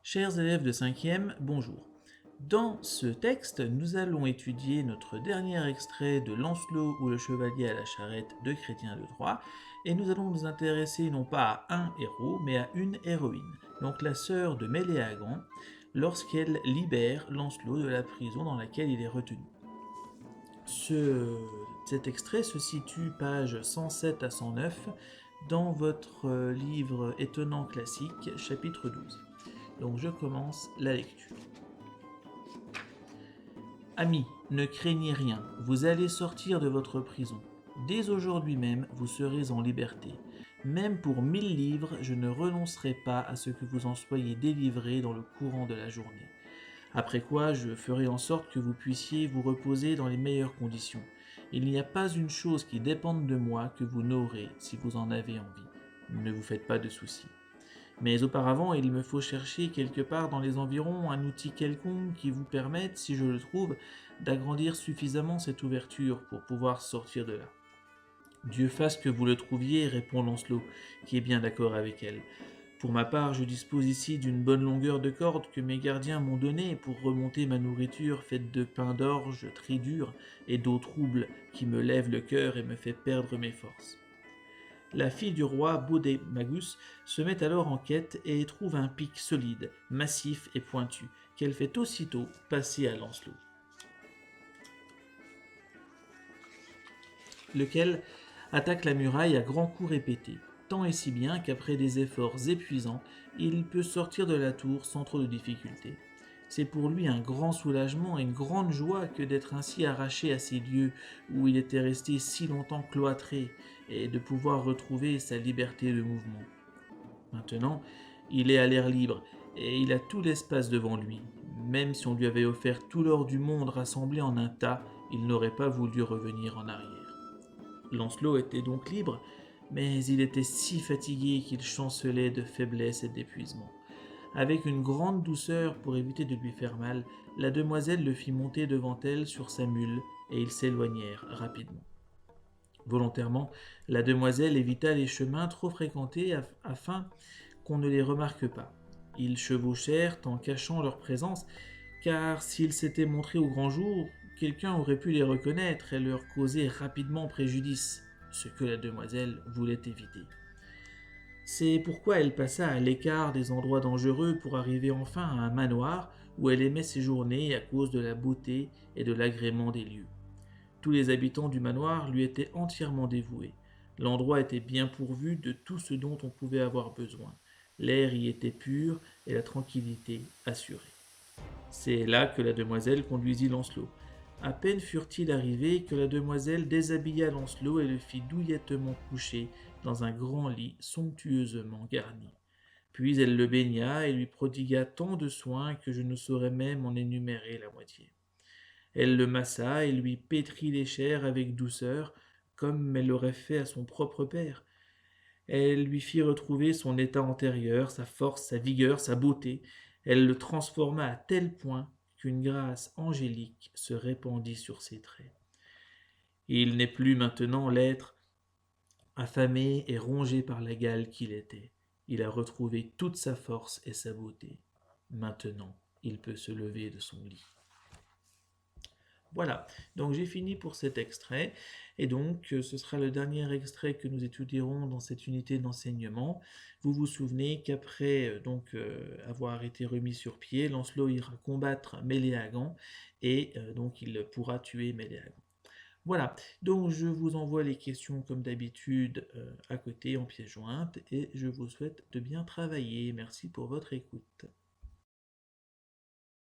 Chers élèves de 5e, bonjour. Dans ce texte, nous allons étudier notre dernier extrait de Lancelot ou le chevalier à la charrette de Chrétien de Troyes, et nous allons nous intéresser non pas à un héros, mais à une héroïne, donc la sœur de Méléagant, lorsqu'elle libère Lancelot de la prison dans laquelle il est retenu. Cet extrait se situe page 107 à 109 dans votre livre étonnant classique, chapitre 12. Donc je commence la lecture. Amis, ne craignez rien, vous allez sortir de votre prison. Dès aujourd'hui même, vous serez en liberté. Même pour 1000 livres, je ne renoncerai pas à ce que vous en soyez délivrés dans le courant de la journée. Après quoi, je ferai en sorte que vous puissiez vous reposer dans les meilleures conditions. Il n'y a pas une chose qui dépende de moi que vous n'aurez si vous en avez envie. Ne vous faites pas de soucis. Mais auparavant, il me faut chercher quelque part dans les environs un outil quelconque qui vous permette, si je le trouve, d'agrandir suffisamment cette ouverture pour pouvoir sortir de là. Dieu fasse que vous le trouviez, répond Lancelot, qui est bien d'accord avec elle. Pour ma part, je dispose ici d'une bonne longueur de corde que mes gardiens m'ont donnée pour remonter ma nourriture faite de pain d'orge très dur et d'eau trouble qui me lève le cœur et me fait perdre mes forces. La fille du roi Baudemagus se met alors en quête et trouve un pic solide, massif et pointu, qu'elle fait aussitôt passer à Lancelot, lequel attaque la muraille à grands coups répétés, tant et si bien qu'après des efforts épuisants, il peut sortir de la tour sans trop de difficultés. C'est pour lui un grand soulagement et une grande joie que d'être ainsi arraché à ces lieux où il était resté si longtemps cloîtré et de pouvoir retrouver sa liberté de mouvement. Maintenant, il est à l'air libre et il a tout l'espace devant lui. Même si on lui avait offert tout l'or du monde rassemblé en un tas, il n'aurait pas voulu revenir en arrière. Lancelot était donc libre, mais il était si fatigué qu'il chancelait de faiblesse et d'épuisement. Avec une grande douceur pour éviter de lui faire mal, la demoiselle le fit monter devant elle sur sa mule et ils s'éloignèrent rapidement. Volontairement, la demoiselle évita les chemins trop fréquentés afin qu'on ne les remarque pas. Ils chevauchèrent en cachant leur présence, car s'ils s'étaient montrés au grand jour, quelqu'un aurait pu les reconnaître et leur causer rapidement préjudice, ce que la demoiselle voulait éviter. C'est pourquoi elle passa à l'écart des endroits dangereux pour arriver enfin à un manoir où elle aimait séjourner à cause de la beauté et de l'agrément des lieux. Tous les habitants du manoir lui étaient entièrement dévoués. L'endroit était bien pourvu de tout ce dont on pouvait avoir besoin. L'air y était pur et la tranquillité assurée. C'est là que la demoiselle conduisit Lancelot. À peine furent-ils arrivés que la demoiselle déshabilla Lancelot et le fit douillettement coucher dans un grand lit somptueusement garni. Puis elle le baigna et lui prodigua tant de soins que je ne saurais même en énumérer la moitié. Elle le massa et lui pétrit les chairs avec douceur, comme elle l'aurait fait à son propre père. Elle lui fit retrouver son état antérieur, sa force, sa vigueur, sa beauté. Elle le transforma à tel point qu'une grâce angélique se répandit sur ses traits. Il n'est plus maintenant l'être affamé et rongé par la gale qu'il était. Il a retrouvé toute sa force et sa beauté. Maintenant, il peut se lever de son lit. Voilà, donc j'ai fini pour cet extrait, et donc ce sera le dernier extrait que nous étudierons dans cette unité d'enseignement. Vous vous souvenez qu'après avoir été remis sur pied, Lancelot ira combattre Méléagant, et donc il pourra tuer Méléagant. Voilà, donc je vous envoie les questions comme d'habitude à côté en pièce jointe, et je vous souhaite de bien travailler. Merci pour votre écoute.